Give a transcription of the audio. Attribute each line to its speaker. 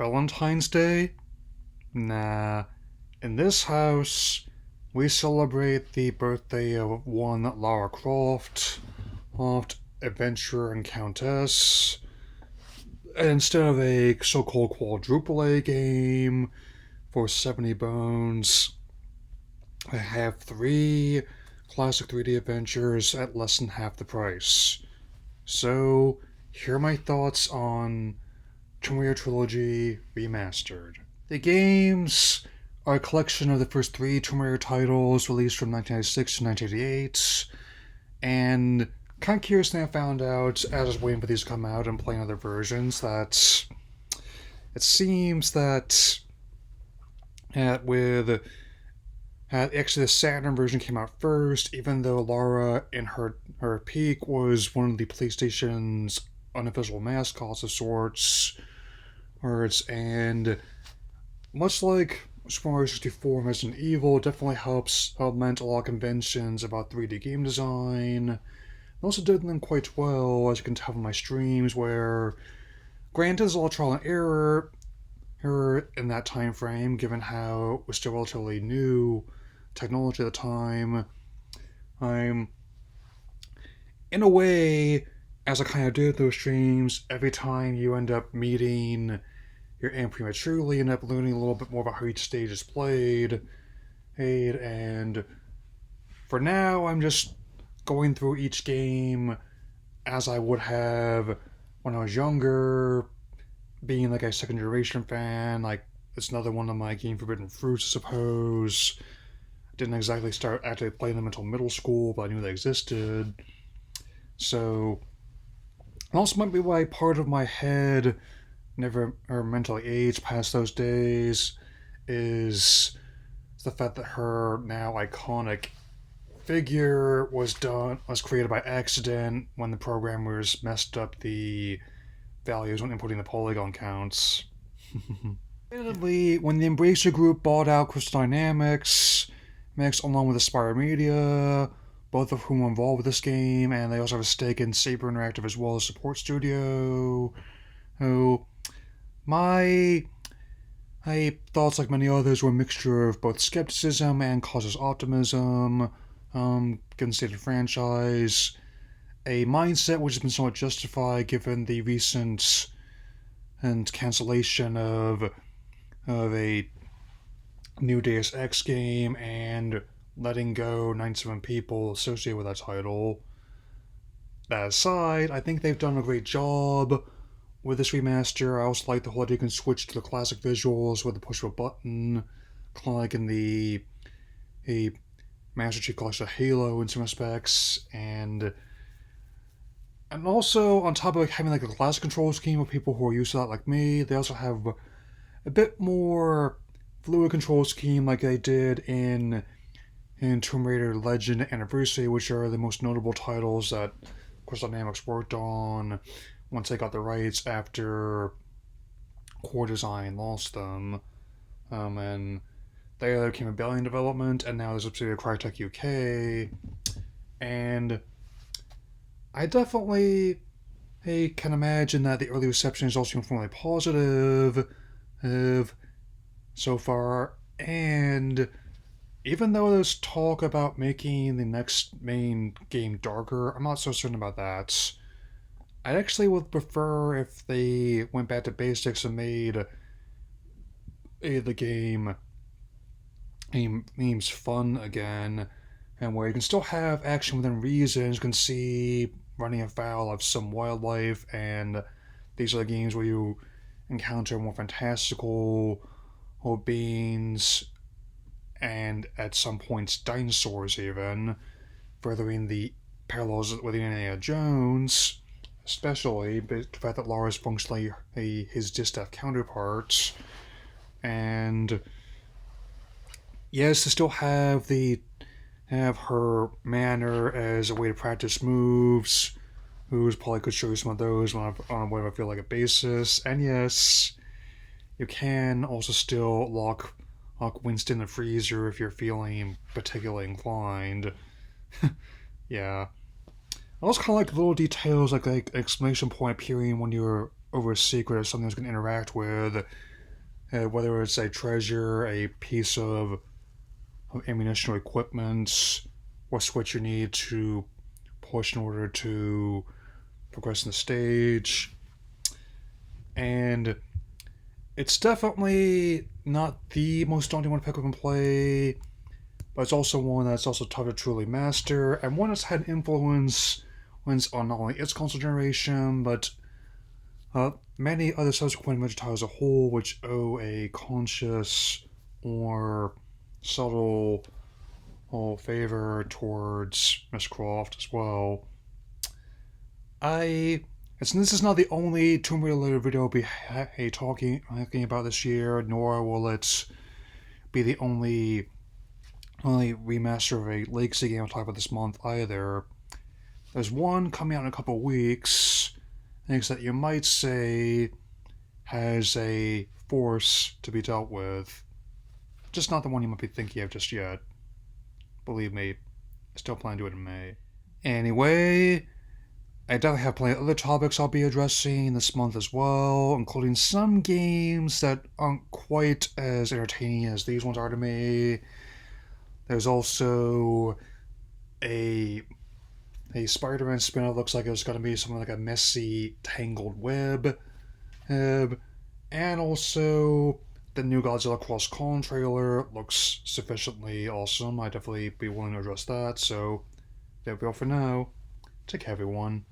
Speaker 1: Valentine's Day? Nah. In this house, we celebrate the birthday of one Lara Croft, adventurer and countess. Instead of a so-called quadruple A game for 70 bones, I have 3 classic 3D adventures at less than half the price. So, here are my thoughts on Tomb Raider Trilogy Remastered. The games are a collection of the first 3 Tomb Raider titles released from 1996 to 1988, and kind of curious thing I found out as I was waiting for these to come out and playing other versions that it seems that with actually the Saturn version came out first, even though Lara in her peak was one of the PlayStation's unofficial mascots of sorts. And much like Super Mario 64 and Resident Evil, it definitely helps augment a lot of conventions about 3D game design. It also did them quite well, as you can tell from my streams, where granted there's a lot of trial and error in that time frame, given how it was still relatively new technology at the time. I'm, in a way, as I kind of did those streams, every time you end up meeting your end prematurely, you end up learning a little bit more about how each stage is played. And for now, I'm just going through each game as I would have when I was younger, being like a second generation fan. Like, it's another one of my Game Forbidden Fruits, I suppose. Didn't exactly start actually playing them until middle school, but I knew they existed. So, it also might be why part of my head never or mentally aged past those days is the fact that her now iconic figure was created by accident when the programmers messed up the values when inputting the polygon counts. Admittedly, when the Embracer Group bought out Crystal Dynamics, along with Aspire Media, both of whom were involved with this game, and they also have a stake in Saber Interactive as well as Support Studio. My thoughts, like many others, were a mixture of both skepticism and cautious optimism, given the state of the franchise. A mindset which has been somewhat justified given the recent cancellation of a new Deus Ex game and letting go 97 people associated with that title. That aside, I think they've done a great job with this remaster. I also like the whole idea you can switch to the classic visuals with the push of a button, kind of like in the Master Chief Collection of Halo in some respects, and also on top of having like a classic control scheme with people who are used to that like me, they also have a bit more fluid control scheme like they did in Tomb Raider Legend Anniversary, which are the most notable titles that Crystal Dynamics worked on once they got the rights after Core Design lost them. And they either came Rebellion in development, and now there's a subsidiary of Crytek UK. And I definitely can imagine that the early reception is also uniformly positive so far. And even though there's talk about making the next main game darker, I'm not so certain about that. I actually would prefer if they went back to basics and made the game memes fun again, and where you can still have action within reason. You can see running afoul of some wildlife, and these are the games where you encounter more fantastical beings, and at some points dinosaurs even, furthering the parallels with Indiana Jones, especially the fact that Lara is functionally his distaff counterpart. And yes, to still have her manner as a way to practice moves. Who's probably could show you some of those on whatever I feel like a basis. And yes, you can also still lock Winston in the freezer if you're feeling particularly inclined. Yeah. I also kind of like the little details, like exclamation point appearing when you're over a secret or something that's going to interact with, whether it's a treasure, a piece of ammunition or equipment, or switch you need to push in order to progress in the stage. And it's definitely not the most daunting one to pick up and play, but it's also one that's also tough to truly master, and one that's had influence on not only its console generation, but many other subsequent major titles as a whole, which owe a conscious or subtle favor towards Miss Croft as well. This is not the only Tomb Raider related video I'll be talking about this year, nor will it be the only remaster of a legacy game I'll talk about this month either. There's one coming out in a couple of weeks, things that you might say has a force to be dealt with. Just not the one you might be thinking of just yet. Believe me, I still plan to do it in May. Anyway, I definitely have plenty of other topics I'll be addressing this month as well, including some games that aren't quite as entertaining as these ones are to me. There's also a Spider-Man spin-off. Looks like it's going to be something like a messy, tangled web. And also, the new Godzilla Cross Con trailer looks sufficiently awesome. I'd definitely be willing to address that. So, there we go for now. Take care, everyone.